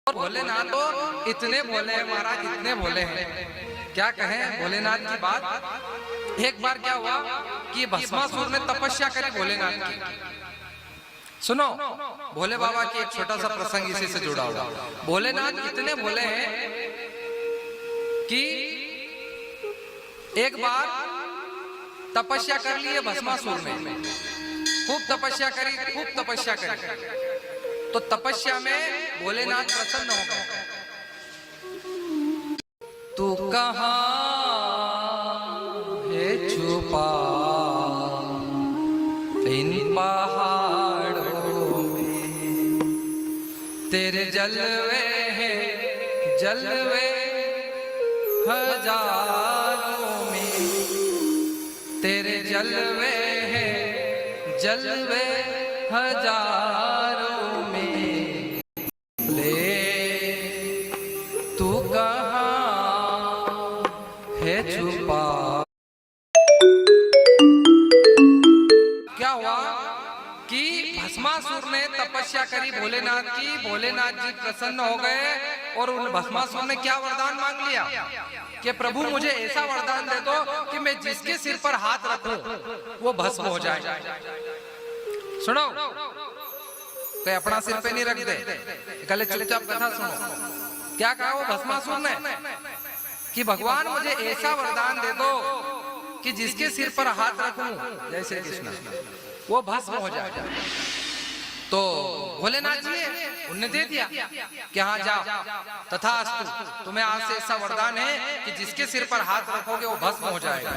और भोलेनाथ तो इतने भोले हैं महाराज, इतने भोले हैं, क्या कहें भोलेनाथ की बात। एक बार क्या हुआ कि भस्मासुर ने तपस्या करी भोलेनाथ की। सुनो भोले बाबा की एक छोटा सा प्रसंग इसी से जुड़ा हुआ। भोलेनाथ इतने भोले हैं कि एक बार तपस्या कर ली है भस्मासुर ने, खूब तपस्या करी। तो तपस्या में भोलेनाथ प्रसन्न हो गए। तू कहाँ है छुपा इन पहाड़ों में, तेरे जलवे हैं जलवे हजारों में, तेरे जलवे हैं जलवे हजारों में, ले तू कहाँ है छुपा। क्या हुआ कि भस्मासुर ने तपस्या करी भोलेनाथ की, भोलेनाथ जी प्रसन्न हो गए और उन भस्मासुर ने क्या वरदान मांग लिया कि प्रभु मुझे ऐसा वरदान दे दो कि मैं जिसके सिर पर हाथ रखूं वो भस्म हो जाए। सुनो कोई अपना सिर पे नहीं रख दे, गले चुपचाप कथा सुनो। क्या कहा वो भस्मासुर ने कि भगवान मुझे ऐसा वरदान दे दो कि जिसके सिर पर हाथ रखूं, जय श्री कृष्ण, वो भस्म हो जाए। तो भोलेनाथ जी उन्हें दे दिया कि हाँ जाओ तथास्तु, तुम्हें आज से ऐसा वरदान है कि जिसके सिर पर हाथ रखोगे वो भस्म हो जाएगा।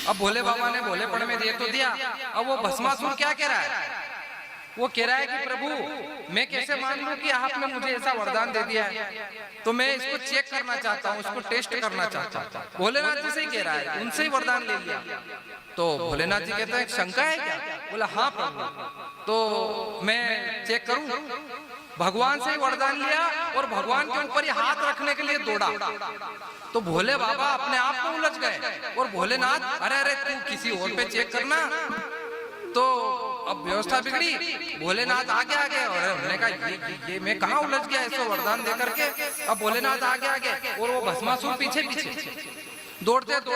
अब भोले बाबा ने भोलेपन में दे तो दिया। अब वो भस्मासुर क्या कह रहा है, वो कह रहा है कि प्रभु मैं कैसे मान लूं कि आपने मुझे ऐसा वरदान दे दिया है, तो मैं इसको चेक करना चाहता हूँ, इसको टेस्ट करना चाहता हूँ। भोलेनाथ जी से ही कह रहा है, उनसे ही वरदान ले लिया। तो भोलेनाथ जी कहते हैं शंका है क्या? बोला हाँ प्रभु, तो मैं चेक करूं। भगवान से ही वरदान लिया और भगवान के ऊपर ही हाथ रखने के लिए दौड़ा। तो भोले बाबा अपने आप में उलझ गए और भोलेनाथ अरे अरे तू किसी और पे चेक करना। तो अब व्यवस्था बिगड़ी, भोलेनाथ आगे और हमने कहा ये मैं कहाँ उलझ गया इसको वरदान दे करके। अब भोलेनाथ आगे और वो भस्मासुर पीछे दौड़ते तो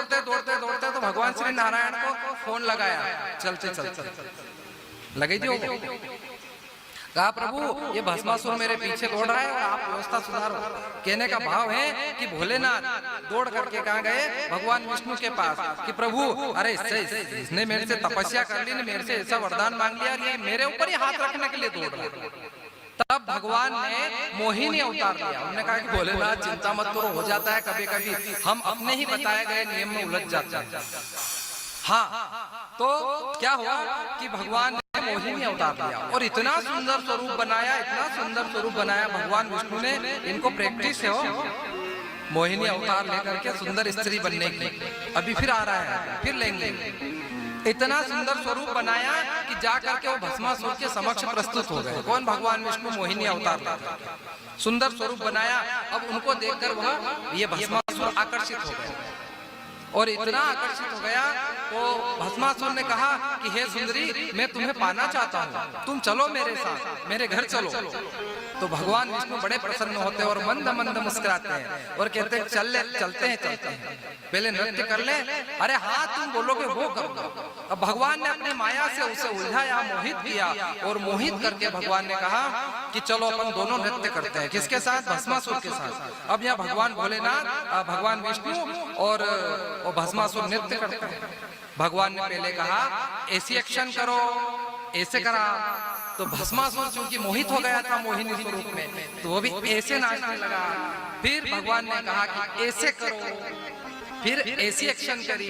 भगवान श्री नारायण को फोन लगाया, चलते लगे जी। कहा प्रभु ये भस्मासुर मेरे पीछे दौड़ रहा है और आप व्यवस्था सुधारो। कहने का भाव है कि भोलेनाथ दौड़ करके कहाँ गए, भगवान विष्णु के पास कि प्रभु अरे इसने मेरे से तपस्या कर ली, मेरे से ऐसा वरदान मांग लिया, ये मेरे ऊपर ही हाथ रखने के लिए दौड़ रहा है। तब भगवान ने मोहिनी अवतार लिया। उन्होंने कहा कि भोलेनाथ चिंता मत करो, हो जाता है कभी कभी, हम अपने ही बताए गए नियम में उलझ जाते हैं। हाँ तो क्या हुआ कि भगवान ने मोहिनी अवतार लिया और इतना सुंदर स्वरूप बनाया भगवान विष्णु ने। इनको प्रैक्टिस है हो मोहिनी अवतार लेकर के सुंदर स्त्री बनने की, अभी फिर आ रहा है, फिर लेंगे। इतना सुंदर स्वरूप बनाया कि जाकर के वो भस्मासुर के समक्ष प्रस्तुत हो गए। कौन? भगवान विष्णु मोहिनी अवतार लेकर सुंदर स्वरूप बनाया। अब उनको देखकर वह ये भस्मासुर आकर्षित हो गए और इतना आकर्षित हो गया तो भस्मासुर ने कहा कि हे सुंदरी मैं तुम्हें पाना चाहता हूँ, तुम चलो मेरे साथ, मेरे घर चलो। तो भगवान विष्णु बड़े प्रसन्न होते हैं और मंद मंद मुस्कुराते हैं और कहते हैं चलते हैं, पहले नृत्य कर ले। अरे हाँ तुम बोलोगे वो करो। अब भगवान ने अपनी माया से उसे उलझाया, मोहित किया और मोहित करके भगवान ने कहा कि चलो अपन दोनों नृत्य करते हैं। किसके साथ? भस्मासुर के साथ। अब यहाँ भगवान भोलेनाथ, भगवान विष्णु और भस्मासुर नृत्य करते हैं। भगवान ने पहले कहा ऐसी एक्शन करो, ऐसे करा। तो भस्मासुर चूंकि मोहित हो गया था मोहिनी स्वरूप में, तो वो भी ऐसे नाचने लगा। फिर भगवान ने कहा कि ऐसे करो, फिर ऐसी एक्शन करी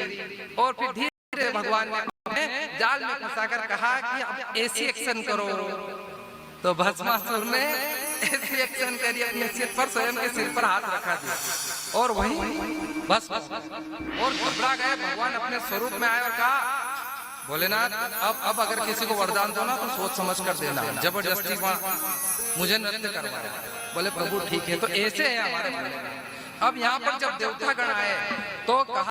और फिर धीरे भगवान ने जाल में फंसाकर कहा कि अब ऐसी एक्शन करो। तो भस्मासुर ने ऐसी एक्शन करी, अपने सिर पर, स्वयं के सिर पर हाथ रखा दिया और वहीं बस और घबरा गए। भगवान अपने स्वरूप में आए और कहा भोलेनाथ अब अगर किसी को वरदान दो ना तो सोच समझ कर देना, जबरदस्ती मुझे नृत्य करवाया। बोले प्रभु ठीक है। तो ऐसे है हमारे। अब यहाँ पर जब देवता गण आए तो कहा